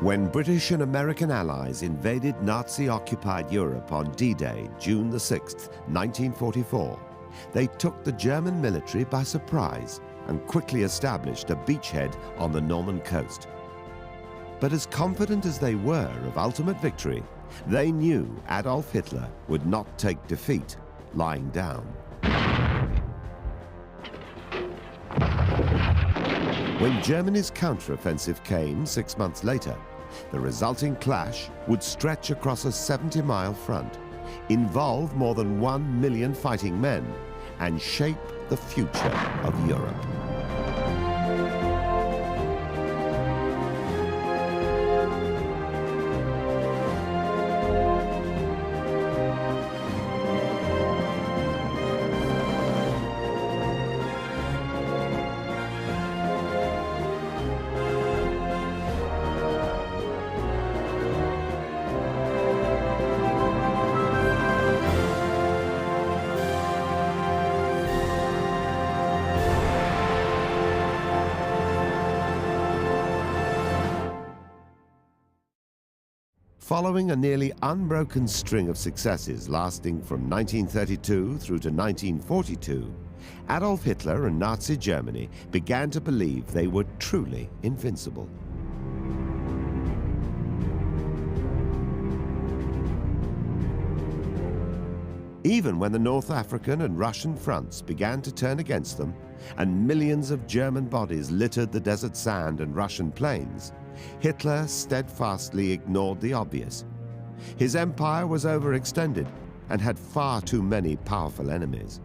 When British and American allies invaded Nazi-occupied Europe on D-Day, June the 6th, 1944, they took the German military by surprise and quickly established a beachhead on the Norman coast. But as confident as they were of ultimate victory, they knew Adolf Hitler would not take defeat lying down. When Germany's counteroffensive came 6 months later, the resulting clash would stretch across a 70-mile front, involve more than 1 million fighting men, and shape the future of Europe. Following a nearly unbroken string of successes lasting from 1932 through to 1942, Adolf Hitler and Nazi Germany began to believe they were truly invincible. Even when the North African and Russian fronts began to turn against them, and millions of German bodies littered the desert sand and Russian plains, Hitler steadfastly ignored the obvious. His empire was overextended and had far too many powerful enemies.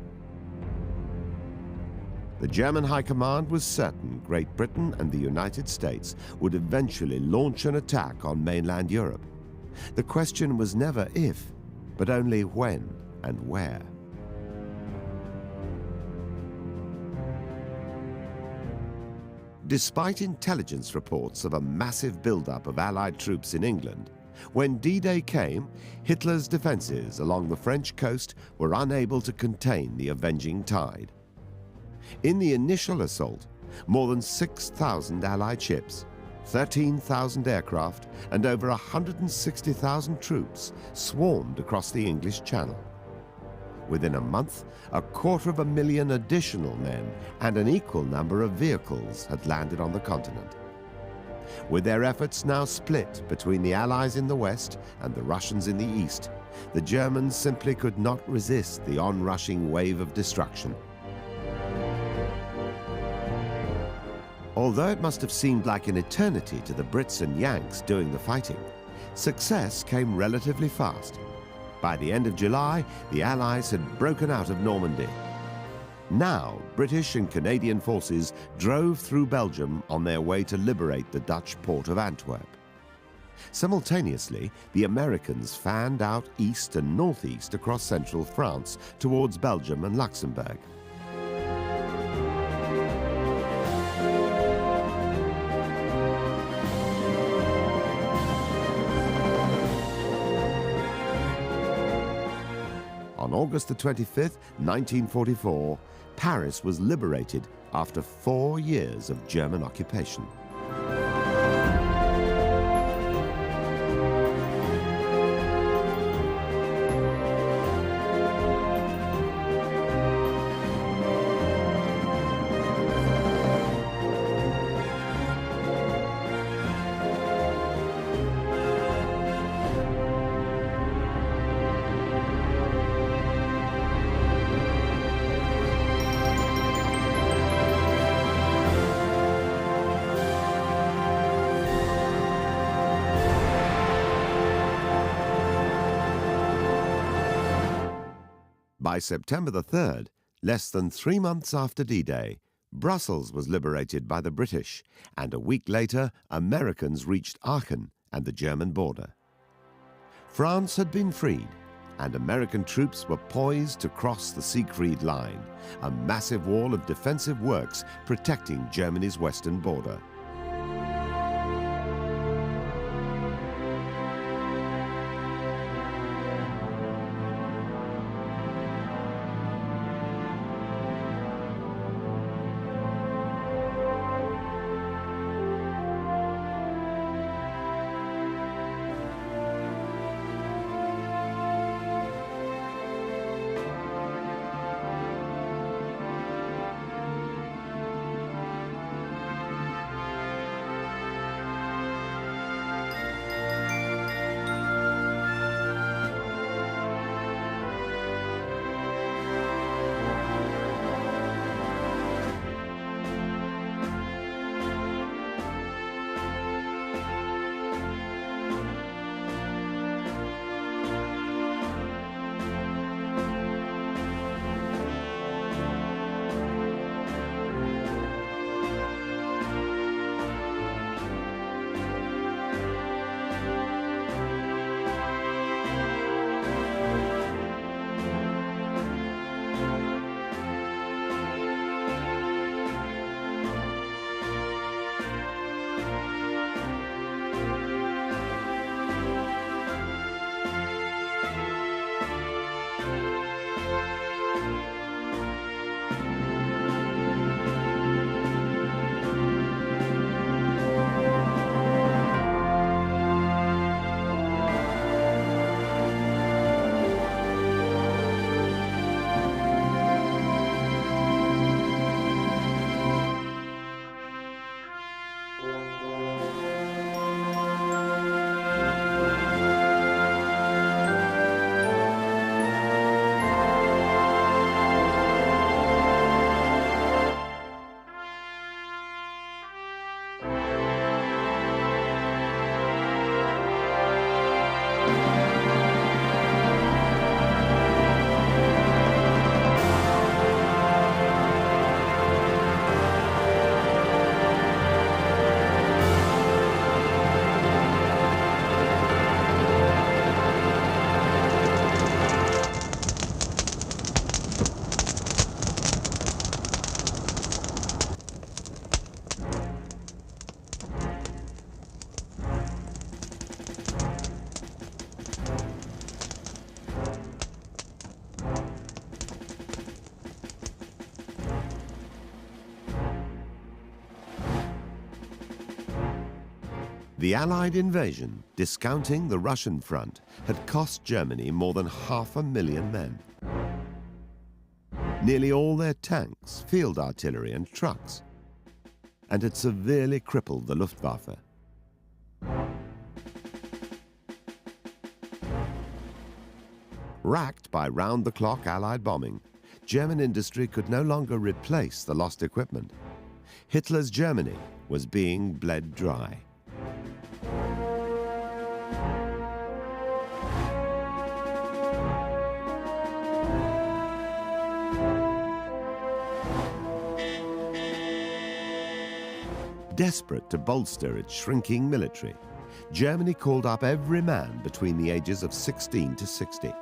The German High Command was certain Great Britain and the United States would eventually launch an attack on mainland Europe. The question was never if, but only when and where. Despite intelligence reports of a massive buildup of Allied troops in England, when D-Day came, Hitler's defenses along the French coast were unable to contain the avenging tide. In the initial assault, more than 6,000 Allied ships, 13,000 aircraft, and over 160,000 troops swarmed across the English Channel. Within a month, 250,000 additional men and an equal number of vehicles had landed on the continent. With their efforts now split between the Allies in the west and the Russians in the east, the Germans simply could not resist the onrushing wave of destruction. Although it must have seemed like an eternity to the Brits and Yanks doing the fighting, success came relatively fast. By the end of July, the Allies had broken out of Normandy. Now, British and Canadian forces drove through Belgium on their way to liberate the Dutch port of Antwerp. Simultaneously, the Americans fanned out east and northeast across central France towards Belgium and Luxembourg. On August the 25th, 1944, Paris was liberated after 4 years of German occupation. By September the 3rd, less than 3 months after D-Day, Brussels was liberated by the British, and a week later, Americans reached Aachen and the German border. France had been freed, and American troops were poised to cross the Siegfried Line, a massive wall of defensive works protecting Germany's western border. The Allied invasion, discounting the Russian front, had cost Germany more than 500,000 men. Nearly all their tanks, field artillery and trucks, and had severely crippled the Luftwaffe. Racked by round-the-clock Allied bombing, German industry could no longer replace the lost equipment. Hitler's Germany was being bled dry. Desperate to bolster its shrinking military, Germany called up every man between the ages of 16 to 60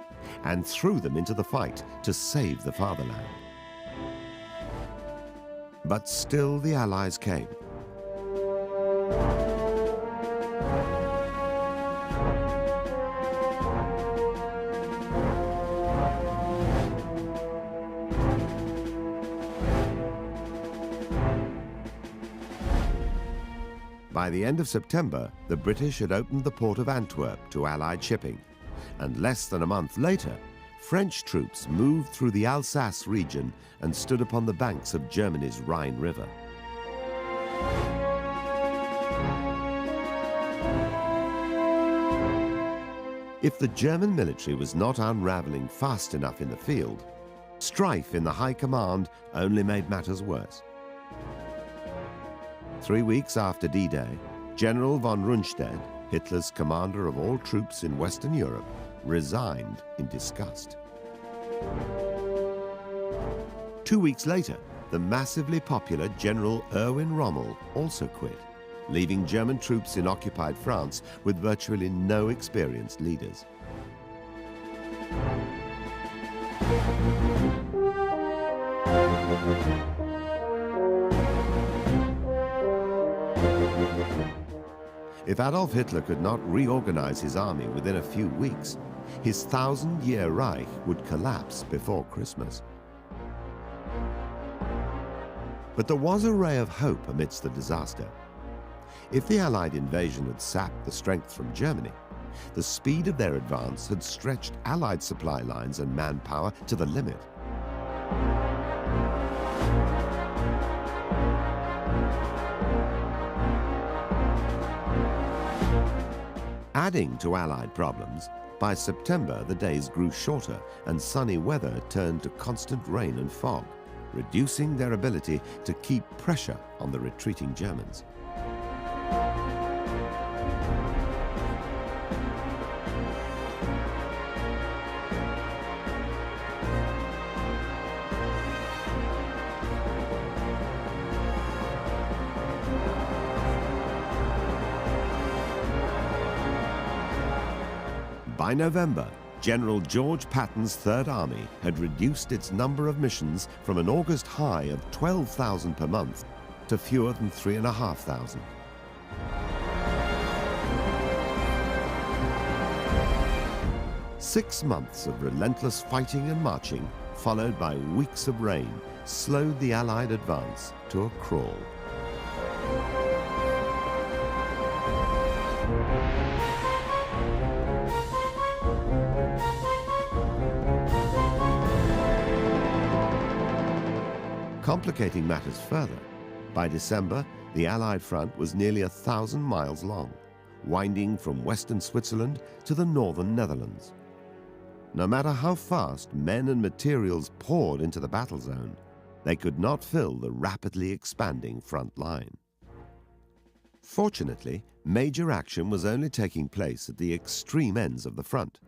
and threw them into the fight to save the fatherland. But still the Allies came. By the end of September, the British had opened the port of Antwerp to Allied shipping, and less than a month later, French troops moved through the Alsace region and stood upon the banks of Germany's Rhine River. If the German military was not unraveling fast enough in the field, strife in the high command only made matters worse. 3 weeks after D-Day, General von Rundstedt, Hitler's commander of all troops in Western Europe, resigned in disgust. 2 weeks later, the massively popular General Erwin Rommel also quit, leaving German troops in occupied France with virtually no experienced leaders. If Adolf Hitler could not reorganize his army within a few weeks, his 1,000-year Reich would collapse before Christmas. But there was a ray of hope amidst the disaster. If the Allied invasion had sapped the strength from Germany, the speed of their advance had stretched Allied supply lines and manpower to the limit. Adding to Allied problems, by September the days grew shorter and sunny weather turned to constant rain and fog, reducing their ability to keep pressure on the retreating Germans. By November, General George Patton's Third Army had reduced its number of missions from an August high of 12,000 per month to fewer than 3,500. Six months of relentless fighting and marching, followed by weeks of rain, slowed the Allied advance to a crawl. Complicating matters further, by December, the Allied front was nearly 1,000 miles long, winding from western Switzerland to the northern Netherlands. No matter how fast men and materials poured into the battle zone, they could not fill the rapidly expanding front line. Fortunately, major action was only taking place at the extreme ends of the front.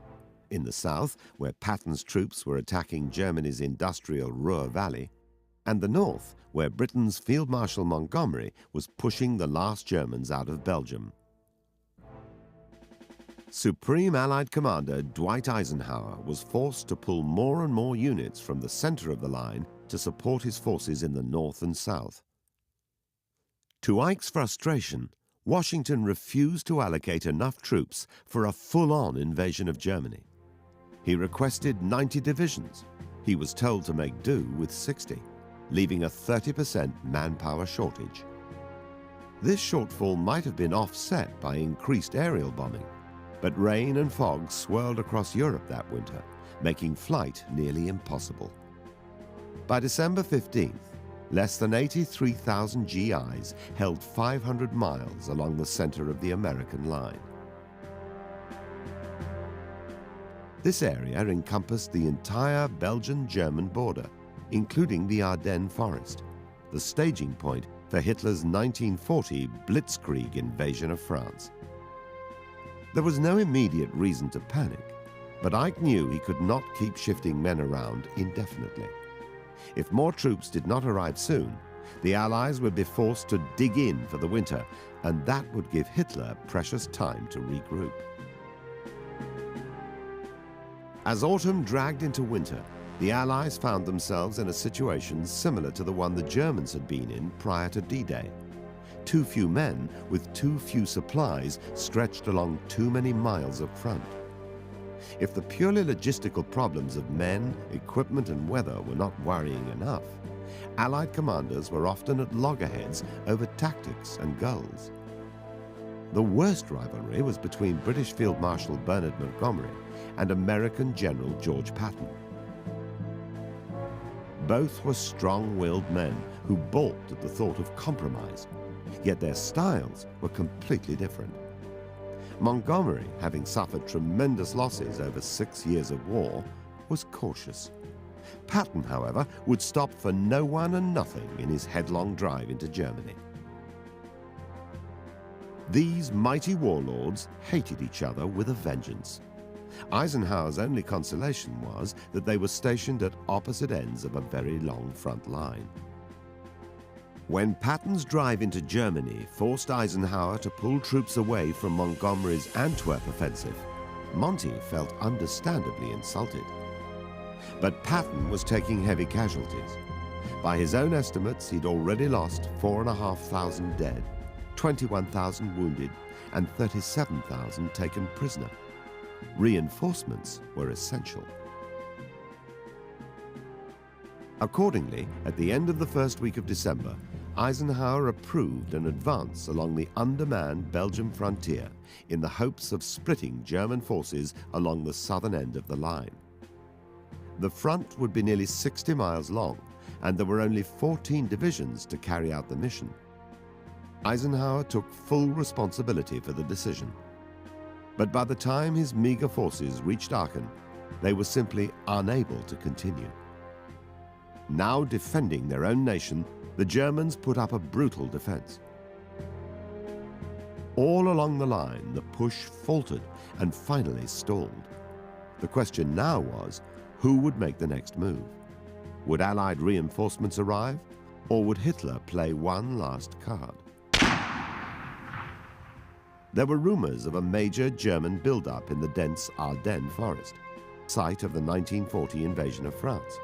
In the south, where Patton's troops were attacking Germany's industrial Ruhr Valley, and the north, where Britain's Field Marshal Montgomery was pushing the last Germans out of Belgium. Supreme Allied Commander Dwight Eisenhower was forced to pull more and more units from the center of the line to support his forces in the north and south. To Ike's frustration, Washington refused to allocate enough troops for a full-on invasion of Germany. He requested 90 divisions. He was told to make do with 60. Leaving a 30% manpower shortage. This shortfall might have been offset by increased aerial bombing, but rain and fog swirled across Europe that winter, making flight nearly impossible. By December 15th, less than 83,000 GIs held 500 miles along the center of the American line. This area encompassed the entire Belgian-German border, including the Ardennes forest, the staging point for Hitler's 1940 blitzkrieg invasion of France. There was no immediate reason to panic, but Ike knew he could not keep shifting men around indefinitely. If more troops did not arrive soon, the Allies would be forced to dig in for the winter, and that would give Hitler precious time to regroup. As autumn dragged into winter, the Allies found themselves in a situation similar to the one the Germans had been in prior to D-Day. Too few men with too few supplies stretched along too many miles of front. If the purely logistical problems of men, equipment and weather were not worrying enough, Allied commanders were often at loggerheads over tactics and goals. The worst rivalry was between British Field Marshal Bernard Montgomery and American General George Patton. Both were strong-willed men who balked at the thought of compromise, yet their styles were completely different. Montgomery, having suffered tremendous losses over 6 years of war, was cautious. Patton, however, would stop for no one and nothing in his headlong drive into Germany. These mighty warlords hated each other with a vengeance. Eisenhower's only consolation was that they were stationed at opposite ends of a very long front line. When Patton's drive into Germany forced Eisenhower to pull troops away from Montgomery's Antwerp offensive, Monty felt understandably insulted. But Patton was taking heavy casualties. By his own estimates, he'd already lost 4,500 dead, 21,000 wounded, and 37,000 taken prisoner. Reinforcements were essential. Accordingly, at the end of the first week of December, Eisenhower approved an advance along the undermanned Belgian frontier in the hopes of splitting German forces along the southern end of the line. The front would be nearly 60 miles long, and there were only 14 divisions to carry out the mission. Eisenhower took full responsibility for the decision. But by the time his meager forces reached Aachen, they were simply unable to continue. Now defending their own nation, the Germans put up a brutal defense. All along the line, the push faltered and finally stalled. The question now was, who would make the next move? Would Allied reinforcements arrive, or would Hitler play one last card? There were rumors of a major German buildup in the dense Ardennes forest, site of the 1940 invasion of France,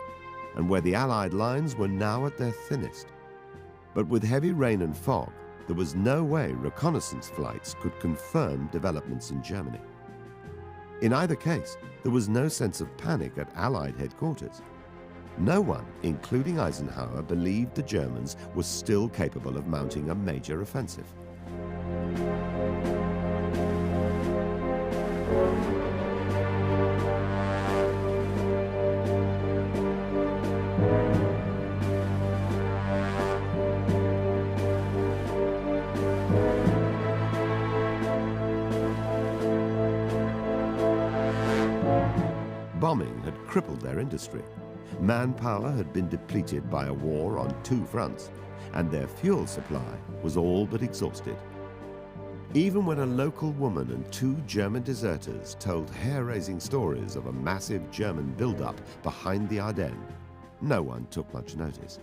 and where the Allied lines were now at their thinnest. But with heavy rain and fog, there was no way reconnaissance flights could confirm developments in Germany. In either case, there was no sense of panic at Allied headquarters. No one, including Eisenhower, believed the Germans were still capable of mounting a major offensive. Bombing had crippled their industry. Manpower had been depleted by a war on two fronts, and their fuel supply was all but exhausted. Even when a local woman and two German deserters told hair-raising stories of a massive German buildup behind the Ardennes, no one took much notice.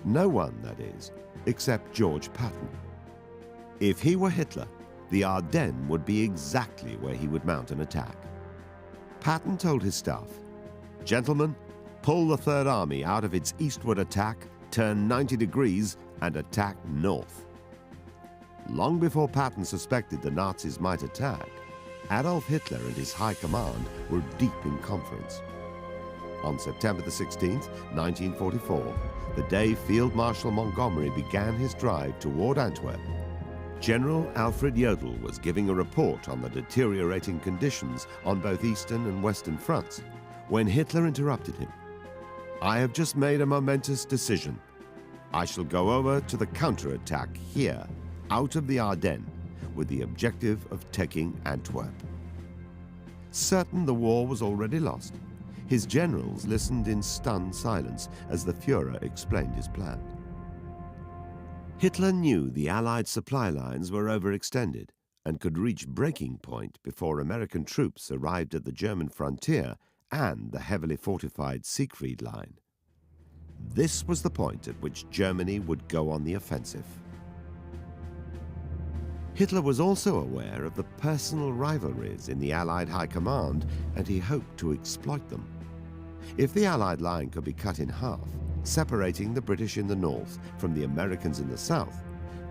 No one, that is, except George Patton. If he were Hitler, the Ardennes would be exactly where he would mount an attack. Patton told his staff, "Gentlemen, pull the Third Army out of its eastward attack, turn 90 degrees, and attack north." Long before Patton suspected the Nazis might attack, Adolf Hitler and his high command were deep in conference. On September the 16th, 1944, the day Field Marshal Montgomery began his drive toward Antwerp, General Alfred Jodl was giving a report on the deteriorating conditions on both eastern and western fronts when Hitler interrupted him. "I have just made a momentous decision. I shall go over to the counterattack here, out of the Ardennes, with the objective of taking Antwerp." Certain the war was already lost, his generals listened in stunned silence as the Führer explained his plan. Hitler knew the Allied supply lines were overextended and could reach breaking point before American troops arrived at the German frontier and the heavily fortified Siegfried Line. This was the point at which Germany would go on the offensive. Hitler was also aware of the personal rivalries in the Allied High Command, and he hoped to exploit them. If the Allied line could be cut in half, separating the British in the north from the Americans in the south,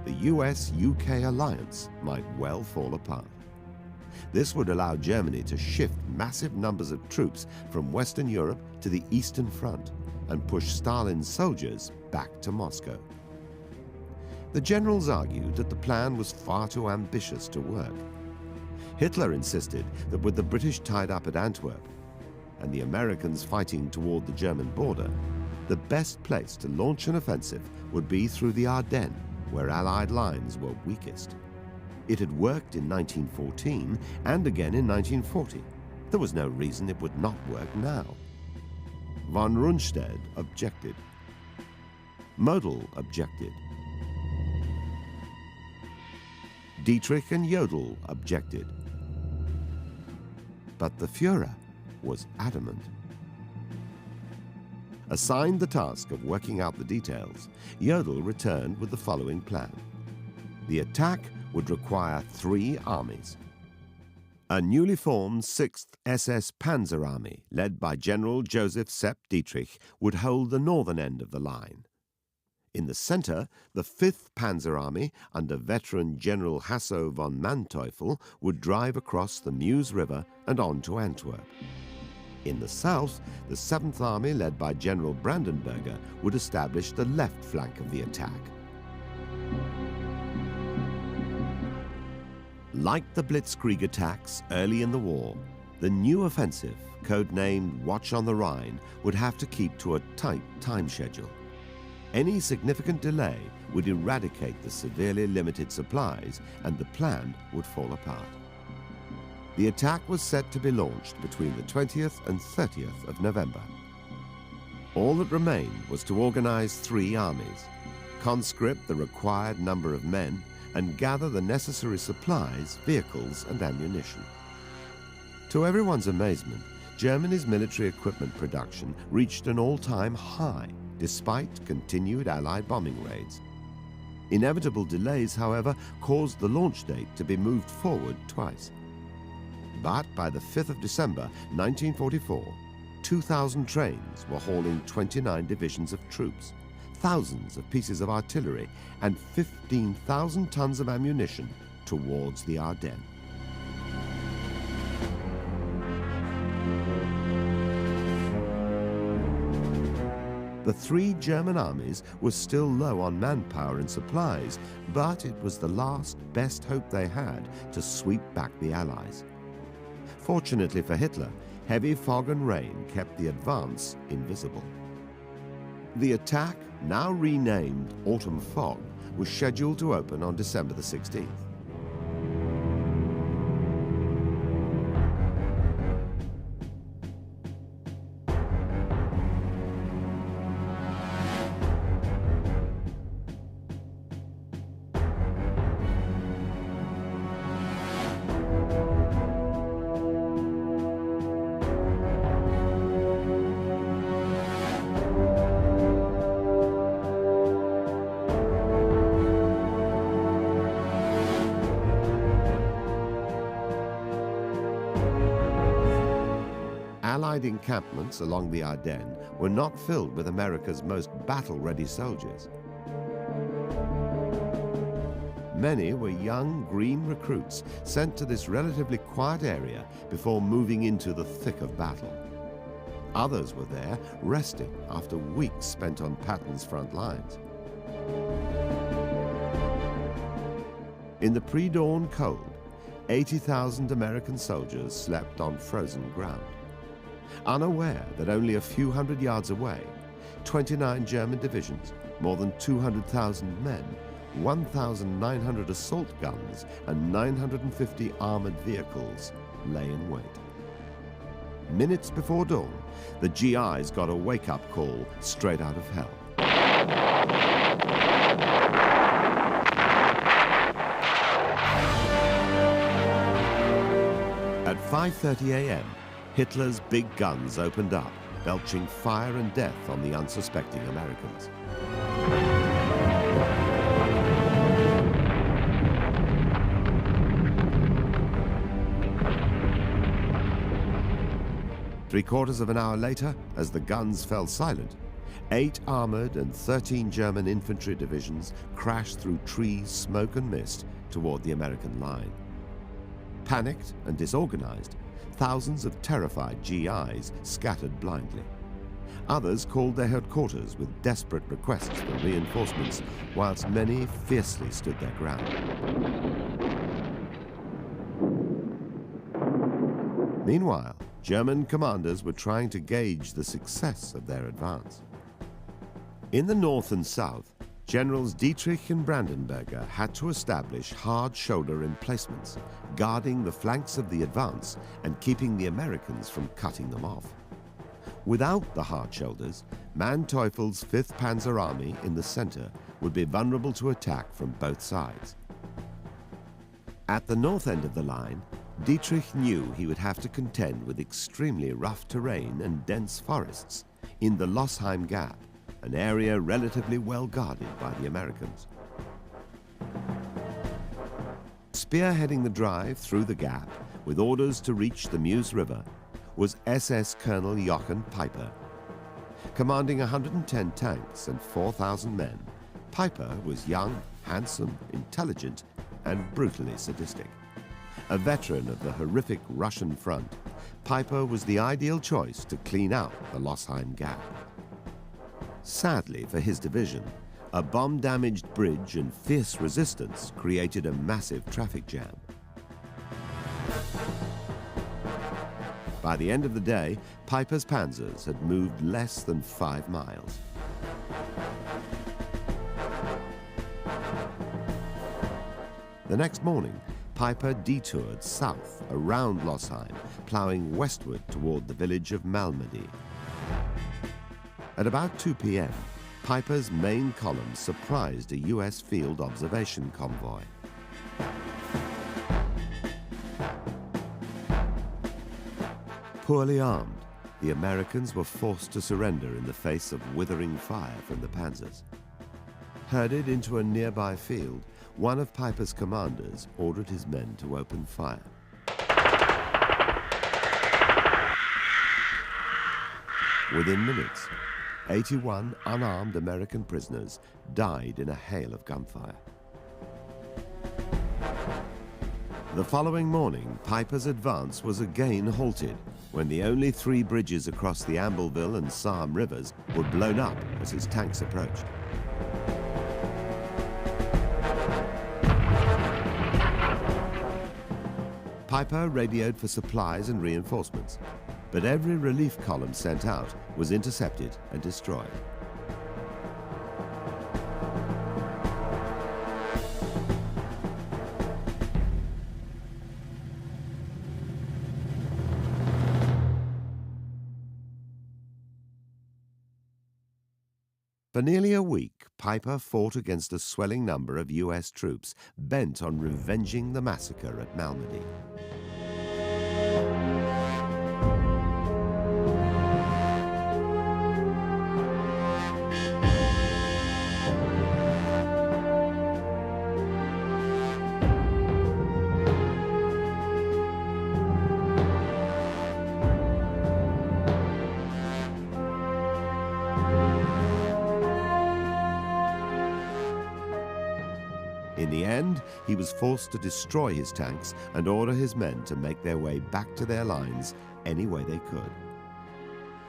the US-UK alliance might well fall apart. This would allow Germany to shift massive numbers of troops from Western Europe to the Eastern Front and push Stalin's soldiers back to Moscow. The generals argued that the plan was far too ambitious to work. Hitler insisted that with the British tied up at Antwerp and the Americans fighting toward the German border, the best place to launch an offensive would be through the Ardennes, where Allied lines were weakest. It had worked in 1914 and again in 1940. There was no reason it would not work now. Von Rundstedt objected. Model objected. Dietrich and Jodl objected. But the Führer was adamant. Assigned the task of working out the details, Jodl returned with the following plan. The attack would require 3 armies. A newly formed 6th SS Panzer Army, led by General Joseph Sepp Dietrich, would hold the northern end of the line. In the center, the 5th Panzer Army, under veteran General Hasso von Manteuffel, would drive across the Meuse River and on to Antwerp. In the south, the 7th Army, led by General Brandenberger, would establish the left flank of the attack. Like the Blitzkrieg attacks early in the war, the new offensive, codenamed Watch on the Rhine, would have to keep to a tight time schedule. Any significant delay would eradicate the severely limited supplies, and the plan would fall apart. The attack was set to be launched between the 20th and 30th of November. All that remained was to organize 3 armies, conscript the required number of men, and gather the necessary supplies, vehicles, and ammunition. To everyone's amazement, Germany's military equipment production reached an all-time high, despite continued Allied bombing raids. Inevitable delays, however, caused the launch date to be moved forward twice. But by the 5th of December 1944, 2,000 trains were hauling 29 divisions of troops, thousands of pieces of artillery, and 15,000 tons of ammunition towards the Ardennes. The 3 German armies were still low on manpower and supplies, but it was the last best hope they had to sweep back the Allies. Fortunately for Hitler, heavy fog and rain kept the advance invisible. The attack, now renamed Autumn Fog, was scheduled to open on December the 16th. Allied encampments along the Ardennes were not filled with America's most battle-ready soldiers. Many were young green recruits sent to this relatively quiet area before moving into the thick of battle. Others were there resting after weeks spent on Patton's front lines. In the pre-dawn cold, 80,000 American soldiers slept on frozen ground, unaware that only a few hundred yards away, 29 German divisions, more than 200,000 men, 1,900 assault guns, and 950 armored vehicles lay in wait. Minutes before dawn, the GIs got a wake-up call straight out of hell. At 5:30 a.m., Hitler's big guns opened up, belching fire and death on the unsuspecting Americans. Three-quarters of an hour later, as the guns fell silent, 8 armored and 13 German infantry divisions crashed through trees, smoke and mist toward the American line. Panicked and disorganized, thousands of terrified GIs scattered blindly. Others called their headquarters with desperate requests for reinforcements, whilst many fiercely stood their ground. Meanwhile, German commanders were trying to gauge the success of their advance. In the north and south, Generals Dietrich and Brandenberger had to establish hard shoulder emplacements, guarding the flanks of the advance and keeping the Americans from cutting them off. Without the hard shoulders, Manteuffel's 5th Panzer Army in the center would be vulnerable to attack from both sides. At the north end of the line, Dietrich knew he would have to contend with extremely rough terrain and dense forests in the Lossheim Gap, an area relatively well guarded by the Americans. Spearheading the drive through the gap, with orders to reach the Meuse River, was SS Colonel Jochen Peiper. Commanding 110 tanks and 4,000 men, Peiper was young, handsome, intelligent, and brutally sadistic. A veteran of the horrific Russian front, Peiper was the ideal choice to clean out the Lossheim Gap. Sadly for his division, a bomb-damaged bridge and fierce resistance created a massive traffic jam. By the end of the day, Peiper's panzers had moved less than 5 miles. The next morning, Peiper detoured south around Lossheim, ploughing westward toward the village of Malmedy. At about 2 p.m., Peiper's main column surprised a U.S. field observation convoy. Poorly armed, the Americans were forced to surrender in the face of withering fire from the panzers. Herded into a nearby field, one of Peiper's commanders ordered his men to open fire. Within minutes, 81 unarmed American prisoners died in a hail of gunfire. The following morning, Peiper's advance was again halted when the only 3 bridges across the Ambelville and Sarm rivers were blown up as his tanks approached. Peiper radioed for supplies and reinforcements, but every relief column sent out was intercepted and destroyed. For nearly a week, Peiper fought against a swelling number of U.S. troops bent on revenging the massacre at Malmedy. In the end, he was forced to destroy his tanks and order his men to make their way back to their lines any way they could.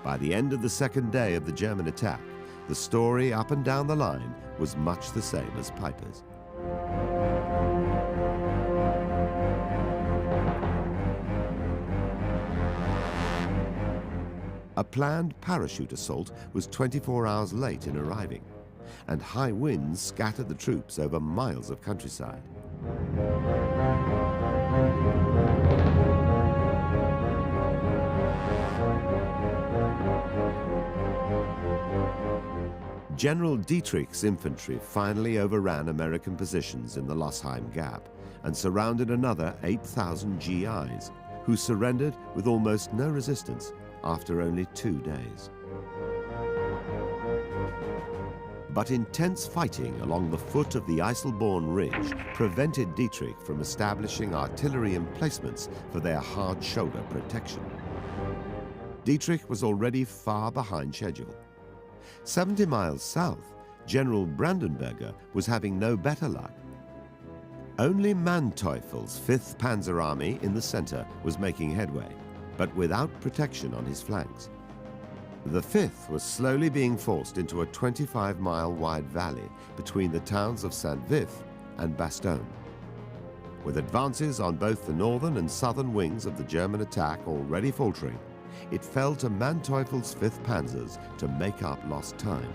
By the end of the second day of the German attack, the story up and down the line was much the same as Peiper's. A planned parachute assault was 24 hours late in arriving, and high winds scattered the troops over miles of countryside. General Dietrich's infantry finally overran American positions in the Losheim Gap and surrounded another 8,000 GIs, who surrendered with almost no resistance after only 2 days. But intense fighting along the foot of the Eiselborn Ridge prevented Dietrich from establishing artillery emplacements for their hard shoulder protection. Dietrich was already far behind schedule. 70 miles south, General Brandenberger was having no better luck. Only Manteuffel's 5th Panzer Army in the center was making headway, but without protection on his flanks. The 5th was slowly being forced into a 25-mile wide valley between the towns of Saint-Vith and Bastogne. With advances on both the northern and southern wings of the German attack already faltering, it fell to Manteuffel's 5th Panzers to make up lost time.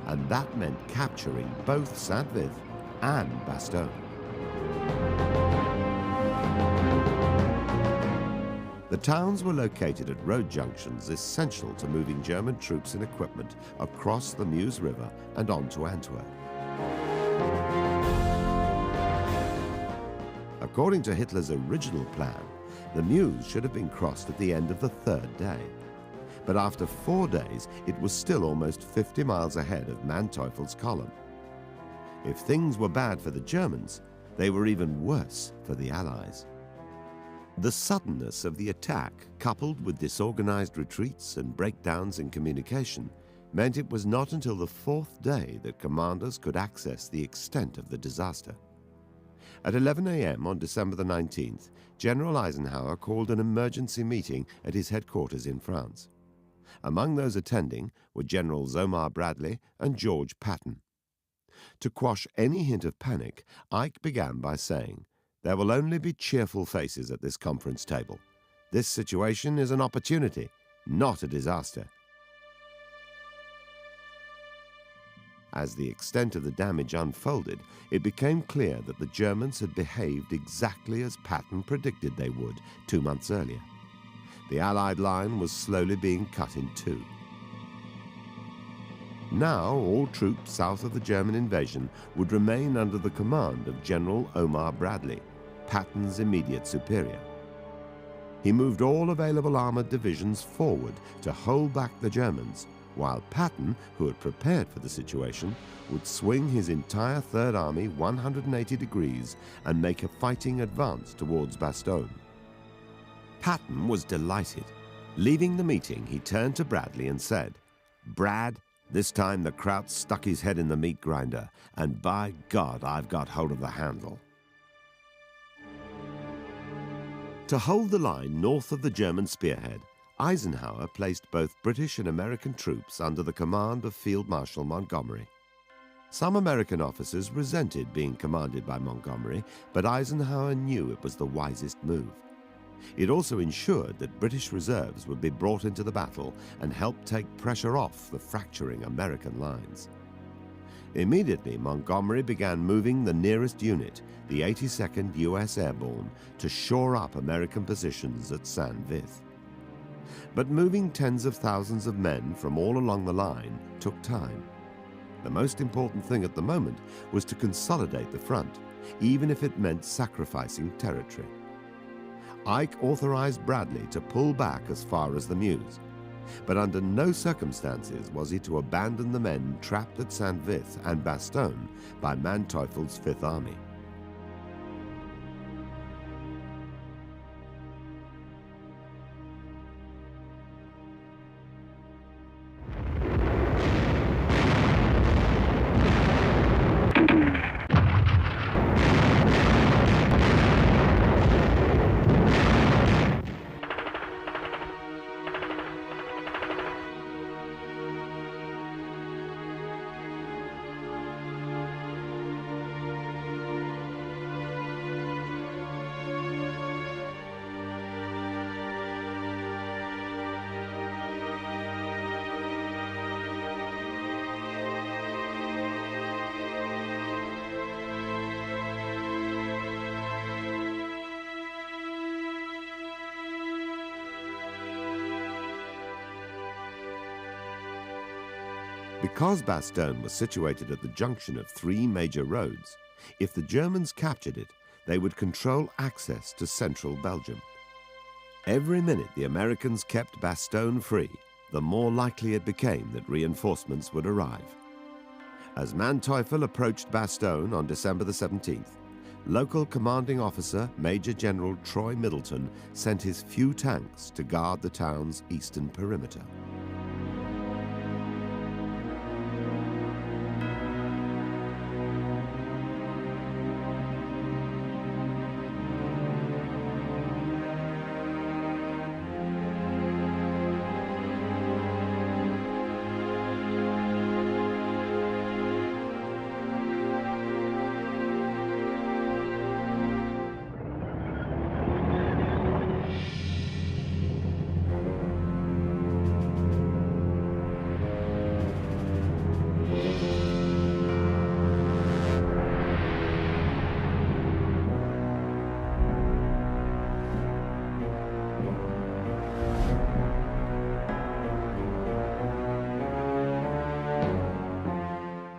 And that meant capturing both Saint-Vith and Bastogne. The towns were located at road junctions essential to moving German troops and equipment across the Meuse River and on to Antwerp. According to Hitler's original plan, the Meuse should have been crossed at the end of the 3rd day. But after 4 days, it was still almost 50 miles ahead of Manteuffel's column. If things were bad for the Germans, they were even worse for the Allies. The suddenness of the attack, coupled with disorganized retreats and breakdowns in communication, meant it was not until the 4th day that commanders could access the extent of the disaster. At 11 a.m. on December the 19th, General Eisenhower called an emergency meeting at his headquarters in France. Among those attending were Generals Omar Bradley and George Patton. To quash any hint of panic, Ike began by saying, "There will only be cheerful faces at this conference table. This situation is an opportunity, not a disaster." As the extent of the damage unfolded, it became clear that the Germans had behaved exactly as Patton predicted they would 2 months earlier. The Allied line was slowly being cut in two. Now all troops south of the German invasion would remain under the command of General Omar Bradley, Patton's immediate superior. He moved all available armored divisions forward to hold back the Germans, while Patton, who had prepared for the situation, would swing his entire Third Army 180 degrees and make a fighting advance towards Bastogne. Patton was delighted. Leaving the meeting, he turned to Bradley and said, "Brad, this time the Kraut stuck his head in the meat grinder, and by God, I've got hold of the handle." To hold the line north of the German spearhead, Eisenhower placed both British and American troops under the command of Field Marshal Montgomery. Some American officers resented being commanded by Montgomery, but Eisenhower knew it was the wisest move. It also ensured that British reserves would be brought into the battle and help take pressure off the fracturing American lines. Immediately, Montgomery began moving the nearest unit, the 82nd U.S. Airborne, to shore up American positions at Saint-Vith. But moving tens of thousands of men from all along the line took time. The most important thing at the moment was to consolidate the front, even if it meant sacrificing territory. Ike authorized Bradley to pull back as far as the Meuse, but under no circumstances was he to abandon the men trapped at Saint-Vith and Bastogne by Manteuffel's Fifth Army. Because Bastogne was situated at the junction of three major roads, if the Germans captured it, they would control access to central Belgium. Every minute the Americans kept Bastogne free, the more likely it became that reinforcements would arrive. As Manteuffel approached Bastogne on December the 17th, local commanding officer Major General Troy Middleton sent his few tanks to guard the town's eastern perimeter.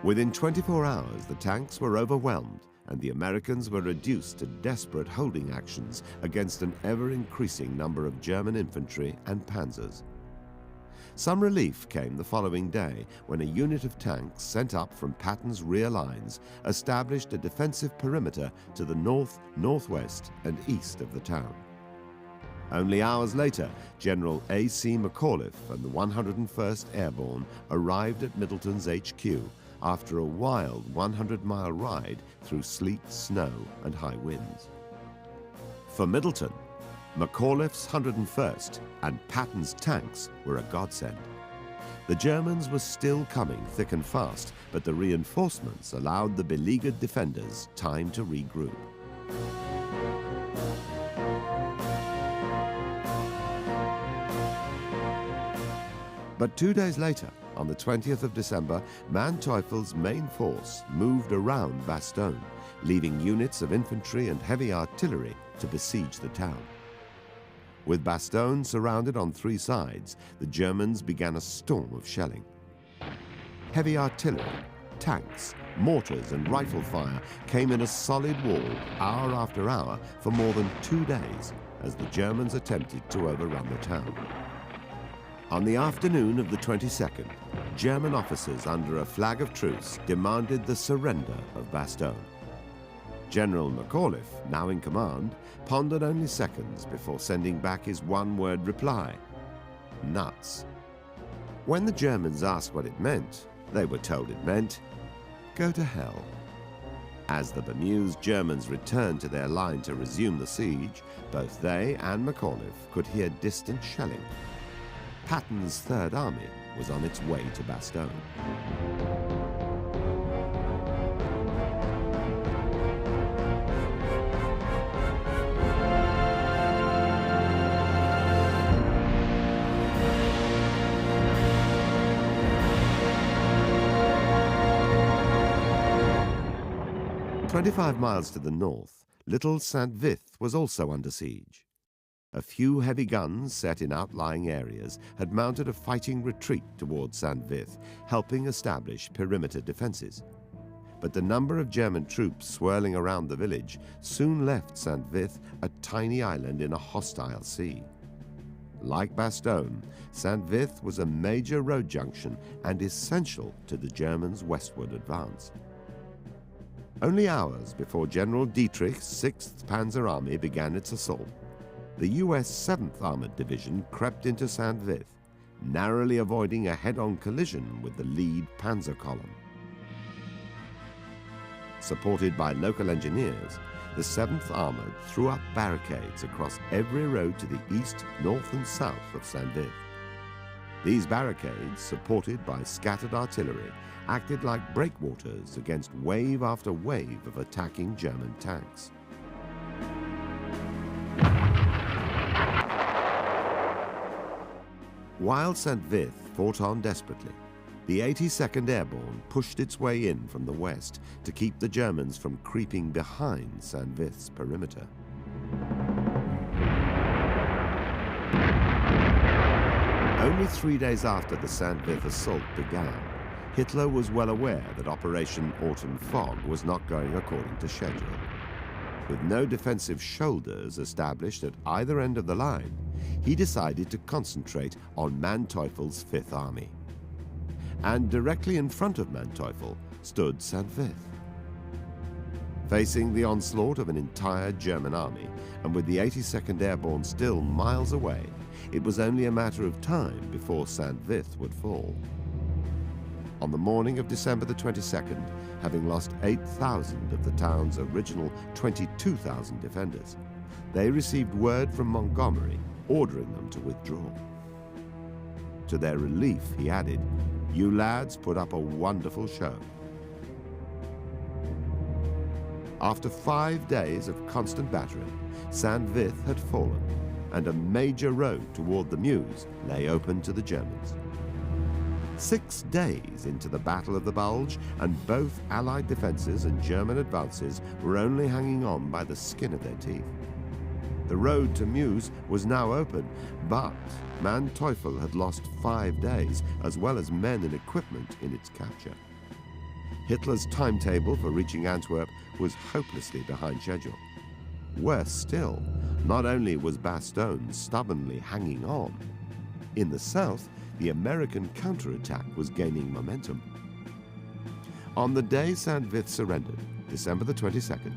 Within 24 hours, the tanks were overwhelmed and the Americans were reduced to desperate holding actions against an ever-increasing number of German infantry and panzers. Some relief came the following day when a unit of tanks sent up from Patton's rear lines established a defensive perimeter to the north, northwest and east of the town. Only hours later, General A.C. McAuliffe and the 101st Airborne arrived at Middleton's HQ after a wild 100-mile ride through sleet, snow, and high winds. For Middleton, McAuliffe's 101st and Patton's tanks were a godsend. The Germans were still coming thick and fast, but the reinforcements allowed the beleaguered defenders time to regroup. But 2 days later, on the 20th of December, Manteuffel's main force moved around Bastogne, leaving units of infantry and heavy artillery to besiege the town. With Bastogne surrounded on three sides, the Germans began a storm of shelling. Heavy artillery, tanks, mortars and rifle fire came in a solid wall hour after hour for more than 2 days as the Germans attempted to overrun the town. On the afternoon of the 22nd, German officers under a flag of truce demanded the surrender of Bastogne. General McAuliffe, now in command, pondered only seconds before sending back his one-word reply: nuts. When the Germans asked what it meant, they were told it meant, go to hell. As the bemused Germans returned to their line to resume the siege, both they and McAuliffe could hear distant shelling. Patton's Third Army was on its way to Bastogne. "25 miles to the north, Little Saint-Vith was also under siege. A few heavy guns set in outlying areas had mounted a fighting retreat towards Saint-Vith, helping establish perimeter defenses. But the number of German troops swirling around the village soon left Saint-Vith a tiny island in a hostile sea. Like Bastogne, Saint-Vith was a major road junction and essential to the Germans' westward advance. Only hours before General Dietrich's 6th Panzer Army began its assault, the U.S. 7th Armored Division crept into Saint-Vith, narrowly avoiding a head-on collision with the lead panzer column. Supported by local engineers, the 7th Armored threw up barricades across every road to the east, north and south of Saint-Vith. These barricades, supported by scattered artillery, acted like breakwaters against wave after wave of attacking German tanks. While Saint-Vith fought on desperately, the 82nd Airborne pushed its way in from the west to keep the Germans from creeping behind Saint-Vith's perimeter. Only 3 days after the Saint-Vith assault began, Hitler was well aware that Operation Autumn Fog was not going according to schedule. With no defensive shoulders established at either end of the line, he decided to concentrate on Manteuffel's Fifth Army. And directly in front of Manteuffel stood St. Vith. Facing the onslaught of an entire German army, and with the 82nd Airborne still miles away, it was only a matter of time before St. Vith would fall. On the morning of December the 22nd, having lost 8,000 of the town's original 22,000 defenders, they received word from Montgomery ordering them to withdraw. To their relief, he added, "You lads put up a wonderful show." After 5 days of constant battering, St. Vith had fallen, and a major road toward the Meuse lay open to the Germans. 6 days into the Battle of the Bulge, and both Allied defenses and German advances were only hanging on by the skin of their teeth. The road to Meuse was now open, but Manteuffel had lost 5 days, as well as men and equipment, in its capture. Hitler's timetable for reaching Antwerp was hopelessly behind schedule. Worse still, not only was Bastogne stubbornly hanging on, in the south, the American counterattack was gaining momentum. On the day St. Vith surrendered, December the 22nd,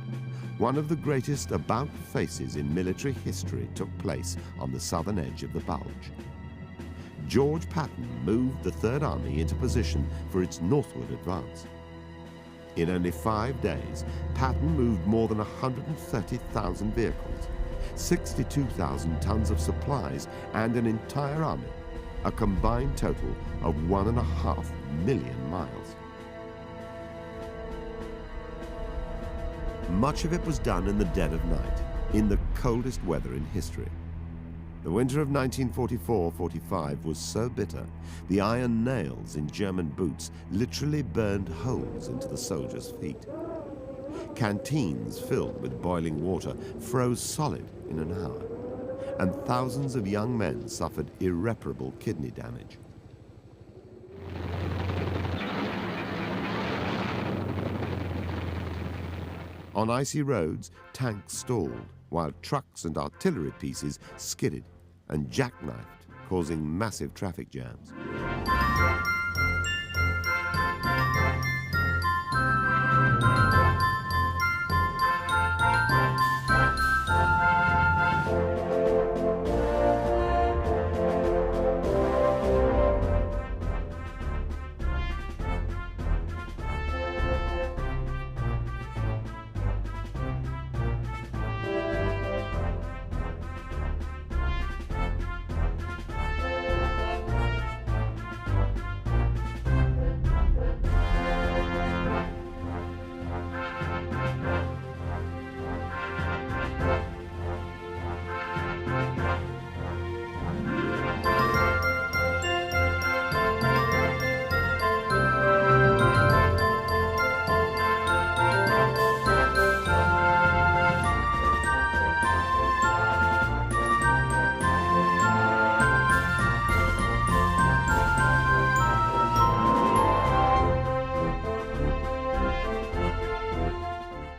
one of the greatest about-faces in military history took place on the southern edge of the Bulge. George Patton moved the Third Army into position for its northward advance. In only 5 days, Patton moved more than 130,000 vehicles, 62,000 tons of supplies, and an entire army, a combined total of 1.5 million miles. Much of it was done in the dead of night, in the coldest weather in history. The winter of 1944-45 was so bitter, the iron nails in German boots literally burned holes into the soldiers' feet. Canteens filled with boiling water froze solid in an hour, and thousands of young men suffered irreparable kidney damage. On icy roads, tanks stalled, while trucks and artillery pieces skidded and jackknifed, causing massive traffic jams.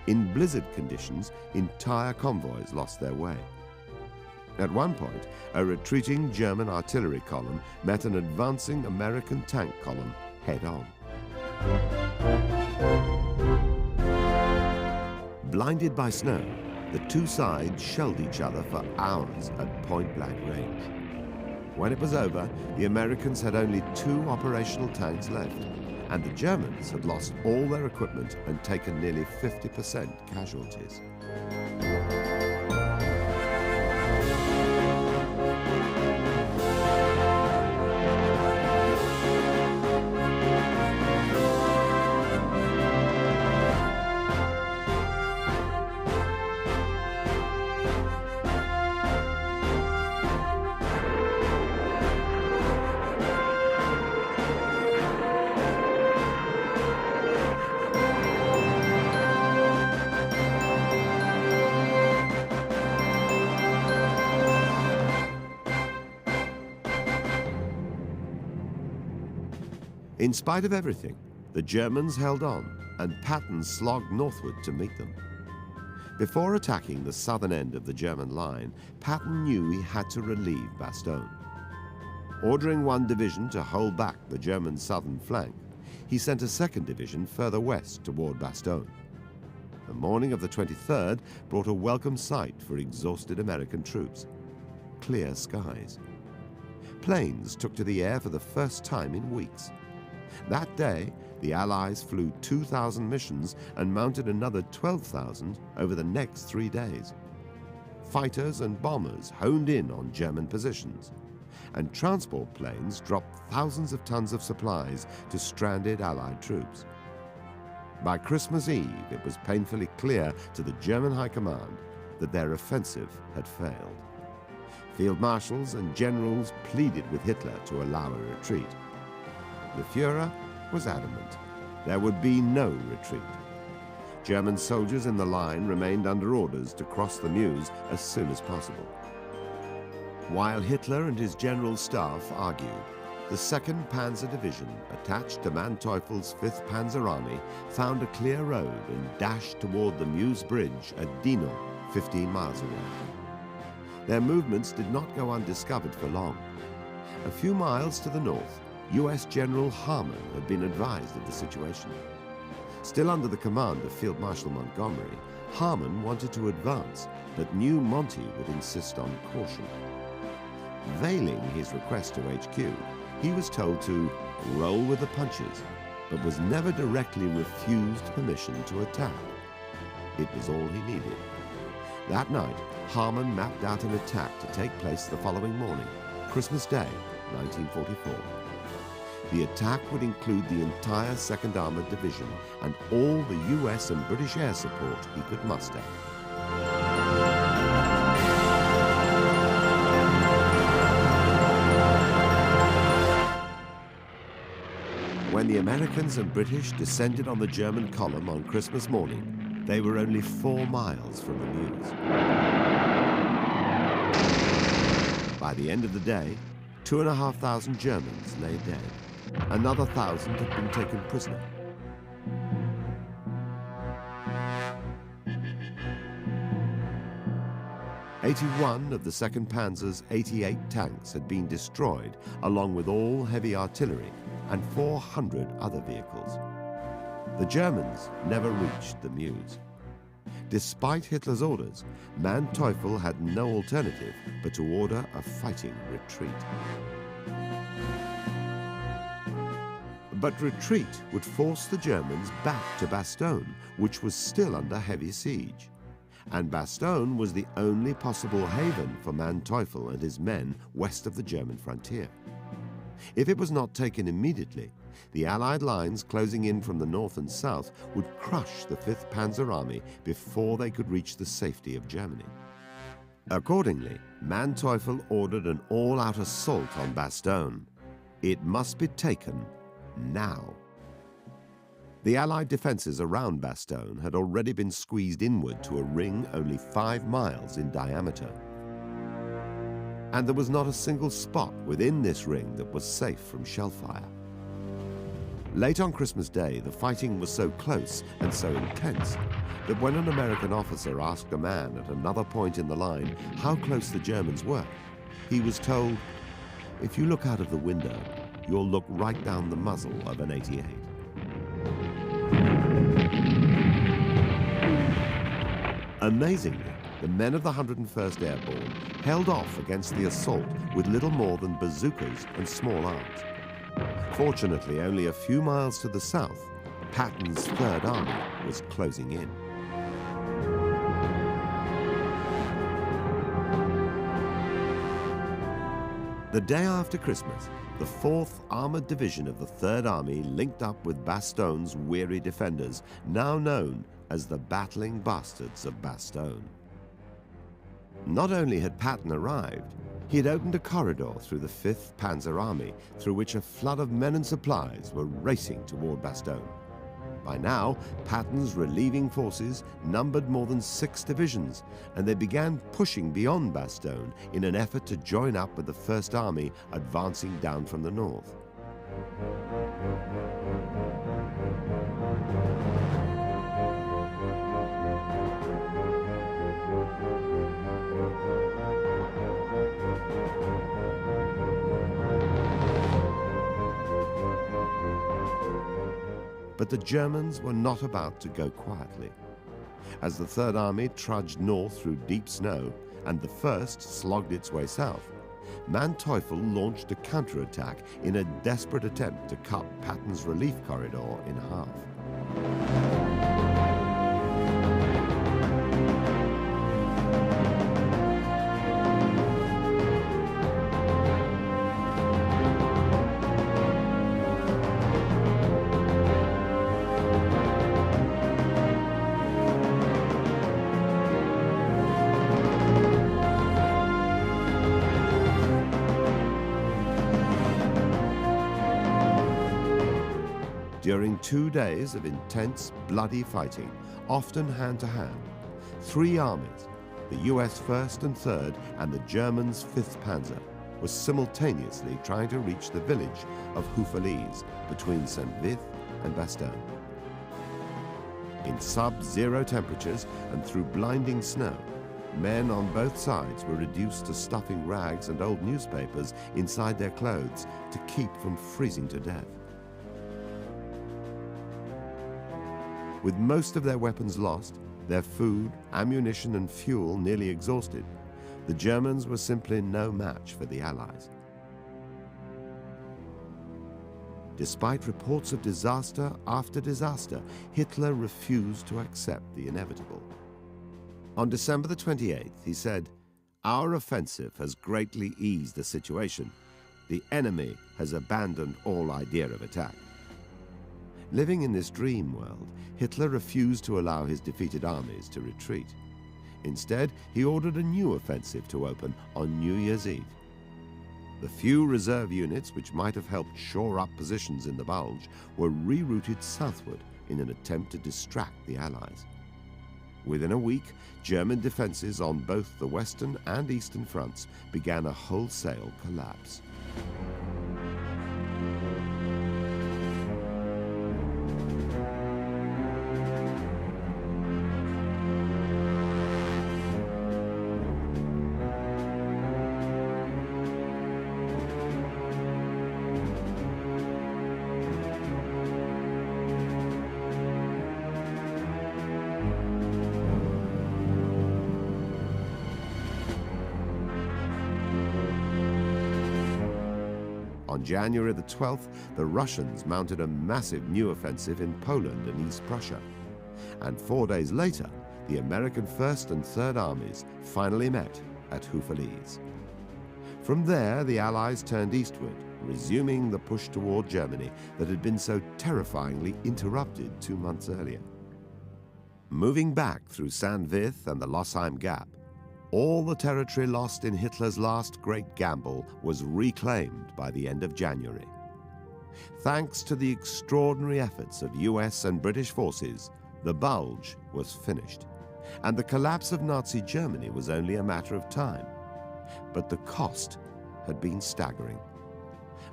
In blizzard conditions, entire convoys lost their way. At one point, a retreating German artillery column met an advancing American tank column head-on. Blinded by snow, the two sides shelled each other for hours at point-blank range. When it was over, the Americans had only 2 operational tanks left, and the Germans had lost all their equipment and taken nearly 50% casualties. In spite of everything, the Germans held on, and Patton slogged northward to meet them. Before attacking the southern end of the German line, Patton knew he had to relieve Bastogne. Ordering one division to hold back the German southern flank, he sent a second division further west toward Bastogne. The morning of the 23rd brought a welcome sight for exhausted American troops: clear skies. Planes took to the air for the first time in weeks. That day, the Allies flew 2,000 missions and mounted another 12,000 over the next 3 days. Fighters and bombers honed in on German positions, and transport planes dropped thousands of tons of supplies to stranded Allied troops. By Christmas Eve, it was painfully clear to the German High Command that their offensive had failed. Field marshals and generals pleaded with Hitler to allow a retreat. The Führer was adamant. There would be no retreat. German soldiers in the line remained under orders to cross the Meuse as soon as possible. While Hitler and his general staff argued, the 2nd Panzer Division, attached to Manteuffel's 5th Panzer Army, found a clear road and dashed toward the Meuse Bridge at Dinant, 15 miles away. Their movements did not go undiscovered for long. A few miles to the north, U.S. General Harmon had been advised of the situation. Still under the command of Field Marshal Montgomery, Harmon wanted to advance, but knew Monty would insist on caution. Veiling his request to HQ, he was told to roll with the punches, but was never directly refused permission to attack. It was all he needed. That night, Harmon mapped out an attack to take place the following morning, Christmas Day, 1944. The attack would include the entire 2nd Armored Division and all the US and British air support he could muster. When the Americans and British descended on the German column on Christmas morning, they were only 4 miles from the Meuse. By the end of the day, 2,500 Germans lay dead. Another 1,000 had been taken prisoner. "81 of the 2nd Panzer's 88 tanks had been destroyed, along with all heavy artillery and 400 other vehicles. The Germans never reached the Meuse. Despite Hitler's orders, Manteuffel had no alternative but to order a fighting retreat. But retreat would force the Germans back to Bastogne, which was still under heavy siege. And Bastogne was the only possible haven for Manteuffel and his men west of the German frontier. If it was not taken immediately, the Allied lines closing in from the north and south would crush the 5th Panzer Army before they could reach the safety of Germany. Accordingly, Manteuffel ordered an all-out assault on Bastogne. It must be taken now. The Allied defenses around Bastogne had already been squeezed inward to a ring only 5 miles in diameter. And there was not a single spot within this ring that was safe from shellfire. Late on Christmas Day, the fighting was so close and so intense that when an American officer asked a man at another point in the line how close the Germans were, he was told, "If you look out of the window, you'll look right down the muzzle of an 88. Amazingly, the men of the 101st Airborne held off against the assault with little more than bazookas and small arms. Fortunately, only a few miles to the south, Patton's 3rd Army was closing in. The day after Christmas, the 4th Armored Division of the 3rd Army linked up with Bastogne's weary defenders, now known as the Battling Bastards of Bastogne. Not only had Patton arrived, he had opened a corridor through the 5th Panzer Army, through which a flood of men and supplies were racing toward Bastogne. By now, Patton's relieving forces numbered more than 6 divisions, and they began pushing beyond Bastogne in an effort to join up with the 1st Army advancing down from the north. But the Germans were not about to go quietly. As the Third Army trudged north through deep snow and the First slogged its way south, Manteuffel launched a counterattack in a desperate attempt to cut Patton's relief corridor in half. During 2 days of intense, bloody fighting, often hand-to-hand, 3 armies, the US 1st and 3rd and the Germans' 5th Panzer, were simultaneously trying to reach the village of Houffalize between Saint-Vith and Bastogne. In sub-zero temperatures and through blinding snow, men on both sides were reduced to stuffing rags and old newspapers inside their clothes to keep from freezing to death. With most of their weapons lost, their food, ammunition and fuel nearly exhausted, the Germans were simply no match for the Allies. Despite reports of disaster after disaster, Hitler refused to accept the inevitable. On December the 28th, he said, "Our offensive has greatly eased the situation. The enemy has abandoned all idea of attack." Living in this dream world, Hitler refused to allow his defeated armies to retreat. Instead, he ordered a new offensive to open on New Year's Eve. The few reserve units which might have helped shore up positions in the Bulge were rerouted southward in an attempt to distract the Allies. Within a week, German defenses on both the western and eastern fronts began a wholesale collapse. On January the 12th, the Russians mounted a massive new offensive in Poland and East Prussia. And 4 days later, the American 1st and 3rd Armies finally met at Houffalize. From there, the Allies turned eastward, resuming the push toward Germany that had been so terrifyingly interrupted 2 months earlier. Moving back through Saint-Vith and the Lossheim Gap, all the territory lost in Hitler's last great gamble was reclaimed by the end of January. Thanks to the extraordinary efforts of US and British forces, the Bulge was finished, and the collapse of Nazi Germany was only a matter of time. But the cost had been staggering.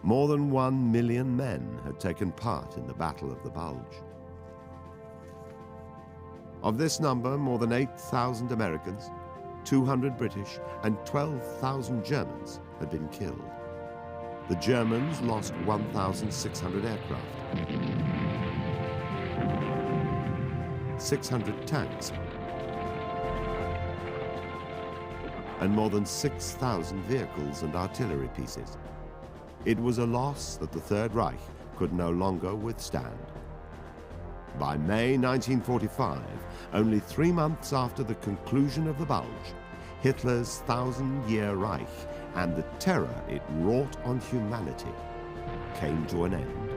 More than 1 million men had taken part in the Battle of the Bulge. Of this number, more than 8,000 Americans, 200 British and 12,000 Germans had been killed. The Germans lost 1,600 aircraft, 600 tanks, and more than 6,000 vehicles and artillery pieces. It was a loss that the Third Reich could no longer withstand. By May 1945, only 3 months after the conclusion of the Bulge, Hitler's 1,000-year Reich and the terror it wrought on humanity came to an end.